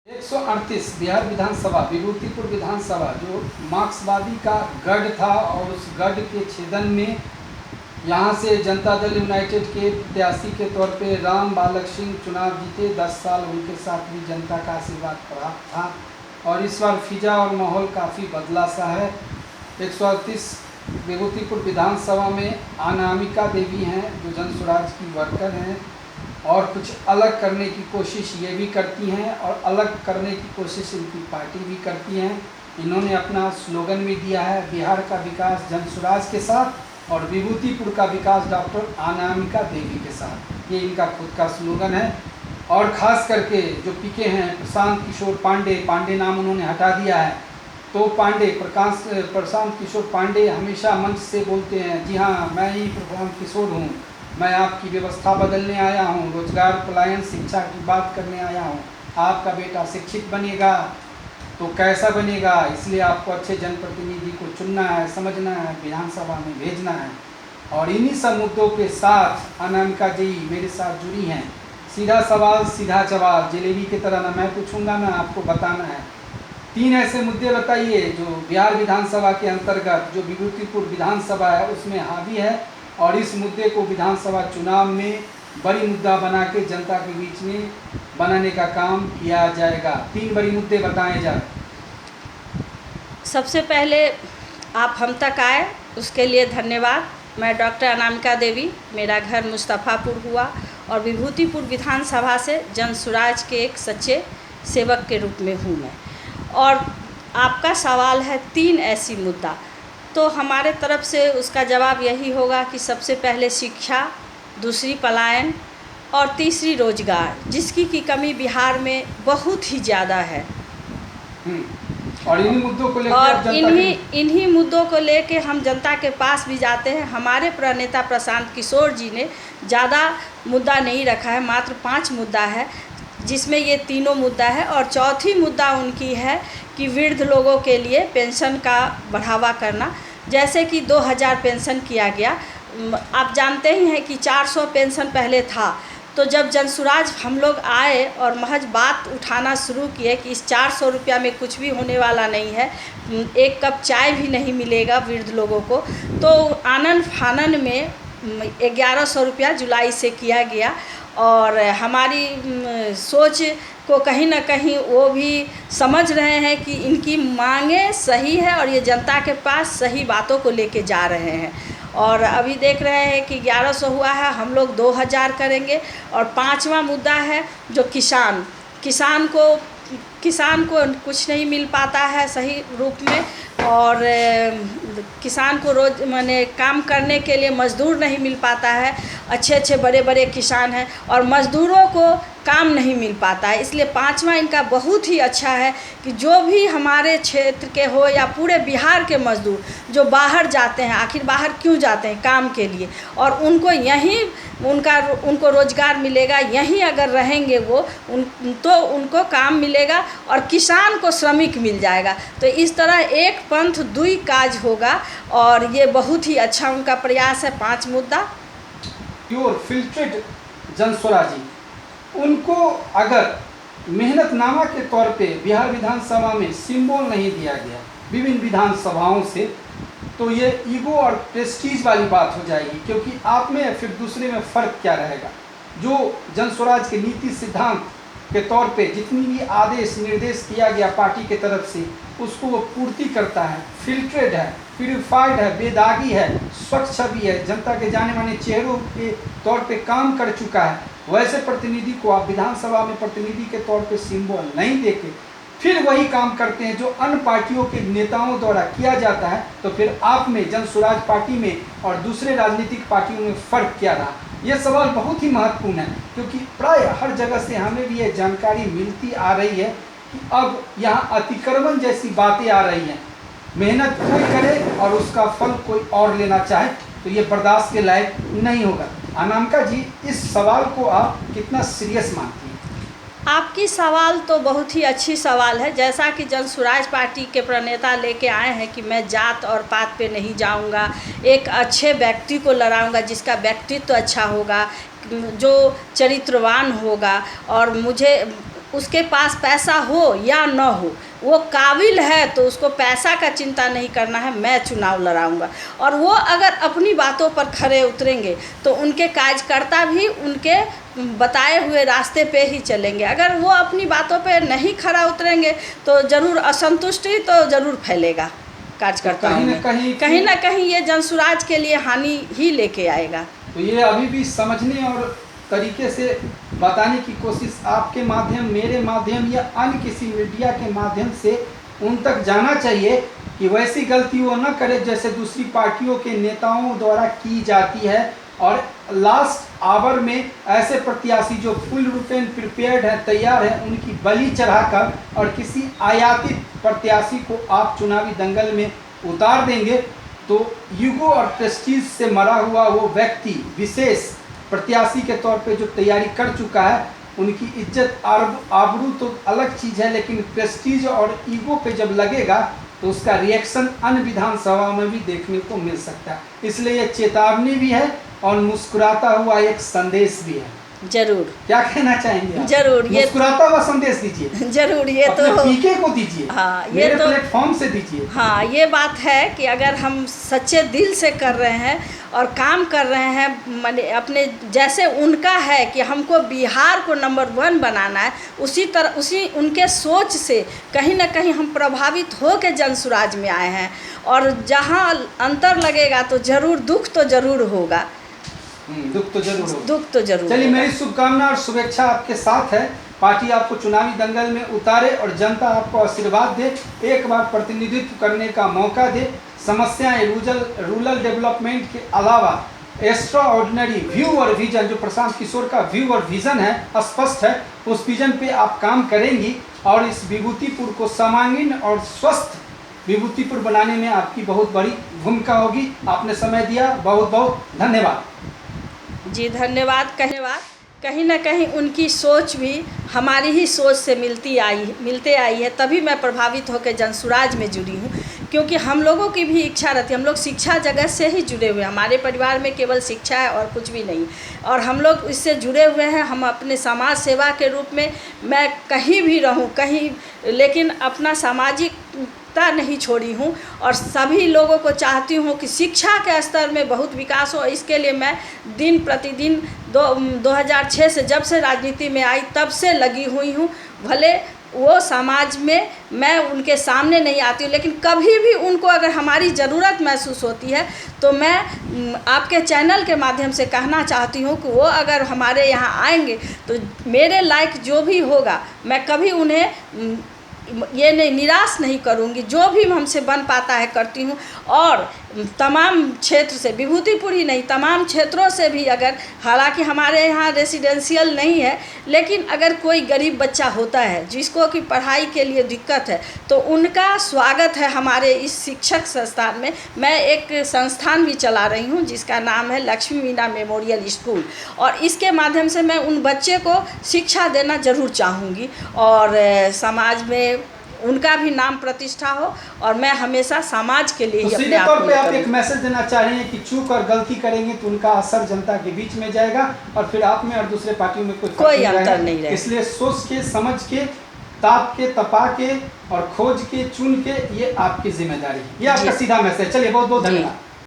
138 बिहार विधानसभा विभूतिपुर विधानसभा जो मार्क्सवादी का गढ़ था और उस गढ़ के छेदन में यहाँ से जनता दल यूनाइटेड के प्रत्याशी के तौर पे राम बालक सिंह चुनाव जीते। 10 साल उनके साथ भी जनता का आशीर्वाद प्राप्त था और इस बार फिजा और माहौल काफ़ी बदला सा है। 138 विभूतिपुर विधानसभा में अनामिका देवी हैं जो जन स्वराज की वर्कर हैं और कुछ अलग करने की कोशिश ये भी करती हैं और अलग करने की कोशिश इनकी पार्टी भी करती हैं। इन्होंने अपना स्लोगन भी दिया है, बिहार का विकास जन स्वराज के साथ और विभूतिपुर का विकास डॉक्टर अनामिका देवी के साथ। ये इनका खुद का स्लोगन है। और ख़ास करके जो पीके हैं प्रशांत किशोर पांडे नाम उन्होंने हटा दिया है, तो प्रशांत किशोर पांडे हमेशा मंच से बोलते हैं, जी हाँ मैं ही प्रशांत किशोर हूँ, मैं आपकी व्यवस्था बदलने आया हूँ, रोजगार पलायन शिक्षा की बात करने आया हूँ। आपका बेटा शिक्षित बनेगा तो कैसा बनेगा, इसलिए आपको अच्छे जनप्रतिनिधि को चुनना है, समझना है, विधानसभा में भेजना है। और इन्हीं सब मुद्दों के साथ अनामिका जी मेरे साथ जुड़ी हैं। सीधा सवाल सीधा जवाब, जलेबी की तरह ना मैं पूछूंगा ना आपको बताना है। 3 ऐसे मुद्दे बताइए जो बिहार विधानसभा के अंतर्गत जो विभूतिपुर विधानसभा है उसमें हावी है और इस मुद्दे को विधानसभा चुनाव में बड़ी मुद्दा बना के जनता के बीच में बनाने का काम किया जाएगा। 3 बड़ी मुद्दे बताए जाए। सबसे पहले आप हम तक आए उसके लिए धन्यवाद। मैं डॉक्टर अनामिका देवी, मेरा घर मुस्तफ़ापुर हुआ और विभूतिपुर विधानसभा से जन स्वराज के एक सच्चे सेवक के रूप में हूँ मैं। और आपका सवाल है 3 ऐसी मुद्दा, तो हमारे तरफ से उसका जवाब यही होगा कि सबसे पहले शिक्षा, दूसरी पलायन और तीसरी रोजगार, जिसकी की कमी बिहार में बहुत ही ज़्यादा है। और इन्हीं मुद्दों को लेकर और इन्हीं मुद्दों को लेके हम जनता के पास भी जाते हैं। हमारे प्रणेता प्रशांत किशोर जी ने ज़्यादा मुद्दा नहीं रखा है, मात्र 5 मुद्दा है, जिसमें ये तीनों मुद्दा है। और चौथी मुद्दा उनकी है कि वृद्ध लोगों के लिए पेंशन का बढ़ावा करना, जैसे कि 2000 पेंशन किया गया। आप जानते ही हैं कि 400 पेंशन पहले था, तो जब जन स्वराज हम लोग आए और महज बात उठाना शुरू किए कि इस 400 रुपया में कुछ भी होने वाला नहीं है, 1 कप चाय भी नहीं मिलेगा वृद्ध लोगों को, तो आनन फानन में 1100 रुपया जुलाई से किया गया। और हमारी सोच को कहीं ना कहीं वो भी समझ रहे हैं कि इनकी मांगें सही है और ये जनता के पास सही बातों को लेके जा रहे हैं। और अभी देख रहे हैं कि 1100 हुआ है, हम लोग 2000 करेंगे। और 5वां मुद्दा है जो किसान को कुछ नहीं मिल पाता है सही रूप में, और किसान को रोज माने काम करने के लिए मज़दूर नहीं मिल पाता है। अच्छे बड़े किसान हैं और मज़दूरों को काम नहीं मिल पाता है। इसलिए 5वां इनका बहुत ही अच्छा है कि जो भी हमारे क्षेत्र के हो या पूरे बिहार के मज़दूर जो बाहर जाते हैं, आखिर बाहर क्यों जाते हैं, काम के लिए, और उनको यहीं उनको रोज़गार मिलेगा, यहीं अगर रहेंगे वो तो उनको काम मिलेगा और किसान को श्रमिक मिल जाएगा। तो इस तरह एक पंथ दुई काज होगा और ये बहुत ही अच्छा उनका प्रयास है। 5 मुद्दा प्योर फिल्टर्ड जन स्वराजी, उनको अगर मेहनतनामा के तौर पे बिहार विधानसभा में सिंबल नहीं दिया गया विभिन्न विधानसभाओं से, तो ये ईगो और प्रेस्टीज वाली बात हो जाएगी, क्योंकि आप में फिर दूसरे में फ़र्क क्या रहेगा। जो जन स्वराज के नीति सिद्धांत के तौर पे जितनी भी आदेश निर्देश किया गया पार्टी के तरफ से, उसको वो पूर्ति करता है, फिल्ट्रेड है, प्यूरिफाइड है, बेदागी है, स्वच्छ छवि है, जनता के जाने माने चेहरों के तौर पे काम कर चुका है, वैसे प्रतिनिधि को आप विधानसभा में प्रतिनिधि के तौर पे सिंबल नहीं देके फिर वही काम करते हैं जो अन्य पार्टियों के नेताओं द्वारा किया जाता है, तो फिर आप में जन स्वराज पार्टी में और दूसरे राजनीतिक पार्टियों में फ़र्क क्या रहा। यह सवाल बहुत ही महत्वपूर्ण है, क्योंकि प्राय हर जगह से हमें भी ये जानकारी मिलती आ रही है कि अब यहाँ अतिक्रमण जैसी बातें आ रही हैं। मेहनत कोई करे और उसका फल कोई और लेना चाहे तो ये बर्दाश्त के लायक नहीं होगा। अनामिका जी, इस सवाल को आप कितना सीरियस मानती हैं? आपकी सवाल तो बहुत ही अच्छी सवाल है। जैसा कि जन स्वराज पार्टी के प्रणेता लेके आए हैं कि मैं जात और पात पे नहीं जाऊंगा, एक अच्छे व्यक्ति को लड़ाऊंगा जिसका व्यक्तित्व अच्छा होगा, जो चरित्रवान होगा, और मुझे उसके पास पैसा हो या न हो, वो काबिल है तो उसको पैसा का चिंता नहीं करना है, मैं चुनाव लड़ाऊंगा। और वो अगर अपनी बातों पर खरे उतरेंगे तो उनके कार्यकर्ता भी उनके बताए हुए रास्ते पे ही चलेंगे। अगर वो अपनी बातों पे नहीं खरा उतरेंगे तो ज़रूर असंतुष्टि तो ज़रूर फैलेगा कार्यकर्ताओं में। कहीं ना कहीं ये जनसुराज के लिए हानि ही लेके आएगा। तो ये अभी भी समझने और तरीके से बताने की कोशिश आपके माध्यम, मेरे माध्यम या अन्य किसी मीडिया के माध्यम से उन तक जाना चाहिए कि वैसी गलती वो न करे जैसे दूसरी पार्टियों के नेताओं द्वारा की जाती है। और लास्ट आवर में ऐसे प्रत्याशी जो फुल रूपेण प्रिपेयर्ड है, तैयार है, उनकी बलि चढ़ाकर और किसी आयातित प्रत्याशी को आप चुनावी दंगल में उतार देंगे तो ईगो और प्रेस्टीज से मरा हुआ वो व्यक्ति विशेष प्रत्याशी के तौर पे जो तैयारी कर चुका है, उनकी इज्जत आबरू तो अलग चीज़ है, लेकिन प्रेस्टीज और ईगो पे जब लगेगा तो उसका रिएक्शन अन्य विधानसभा में भी देखने को मिल सकता है। इसलिए ये चेतावनी भी है और मुस्कुराता हुआ एक संदेश भी है। जरूर। क्या कहना चाहेंगे आप? जरूर, ये मुस्कुराता हुआ संदेश दीजिए। जरूर, ये अपने तो पीके को दीजिए। हाँ, ये मेरे तो प्लेटफॉर्म से दीजिए। हाँ, ये बात है कि अगर हम सच्चे दिल से कर रहे हैं और काम कर रहे हैं, माने अपने जैसे उनका है कि हमको बिहार को नंबर 1 बनाना है, उसी तरह उसी उनके सोच से कहीं ना कहीं हम प्रभावित हो के जनसुराज में आए हैं। और जहाँ अंतर लगेगा तो ज़रूर दुख तो ज़रूर होगा। दुख तो जरूर होगा। दुख तो जरूर। चलिए, मेरी शुभकामना और शुभेच्छा आपके साथ है। पार्टी आपको चुनावी दंगल में उतारे और जनता आपको आशीर्वाद दे, एक बार प्रतिनिधित्व करने का मौका दे। समस्याएं रूरल डेवलपमेंट के अलावा एक्स्ट्रा ऑर्डिनरी व्यू और विजन, जो प्रशांत किशोर का व्यू और विजन है, स्पष्ट है, उस विजन पे आप काम करेंगी और इस विभूतिपुर को समांगीन और स्वस्थ विभूतिपुर बनाने में आपकी बहुत बड़ी भूमिका होगी। आपने समय दिया, बहुत बहुत धन्यवाद। जी धन्यवाद। कहीं ना कहीं उनकी सोच भी हमारी ही सोच से मिलते आई है, तभी मैं प्रभावित होकर जनसुराज में जुड़ी हूँ। क्योंकि हम लोगों की भी इच्छा रहती है, हम लोग शिक्षा जगत से ही जुड़े हुए हैं, हमारे परिवार में केवल शिक्षा है और कुछ भी नहीं। और हम लोग इससे जुड़े हुए हैं। हम अपने समाज सेवा के रूप में, मैं कहीं भी रहूँ कहीं, लेकिन अपना सामाजिकता नहीं छोड़ी हूँ और सभी लोगों को चाहती हूँ कि शिक्षा के स्तर में बहुत विकास हो। इसके लिए मैं दिन प्रतिदिन 2006 से, जब से राजनीति में आई तब से लगी हुई हूँ। भले वो समाज में मैं उनके सामने नहीं आती हूँ, लेकिन कभी भी उनको अगर हमारी ज़रूरत महसूस होती है तो मैं आपके चैनल के माध्यम से कहना चाहती हूँ कि वो अगर हमारे यहाँ आएंगे तो मेरे लायक जो भी होगा, मैं कभी उन्हें ये नहीं निराश नहीं करूँगी। जो भी हमसे बन पाता है करती हूँ। और तमाम क्षेत्र से, विभूतिपुर ही नहीं, तमाम क्षेत्रों से भी अगर, हालांकि हमारे यहाँ रेसिडेंशियल नहीं है, लेकिन अगर कोई गरीब बच्चा होता है जिसको कि पढ़ाई के लिए दिक्कत है तो उनका स्वागत है हमारे इस शिक्षक संस्थान में। मैं एक संस्थान भी चला रही हूँ जिसका नाम है लक्ष्मी मीना मेमोरियल स्कूल, और इसके माध्यम से मैं उन बच्चे को शिक्षा देना ज़रूर चाहूँगी और समाज में उनका भी नाम प्रतिष्ठा हो। और मैं हमेशा समाज के लिए ही अपने आप पे आप एक मैसेज देना चाह रहे हैं कि चूक और गलती करेंगे तो उनका असर जनता के बीच में जाएगा और फिर आप में और दूसरे पार्टियों में कोई अंतर नहीं रहेगा। इसलिए सोच के, समझ के, ताप के, तपा के और खोज के, चुन के, ये आपकी जिम्मेदारी, ये आपका सीधा मैसेज। चलिए, बहुत बहुत धन्यवाद।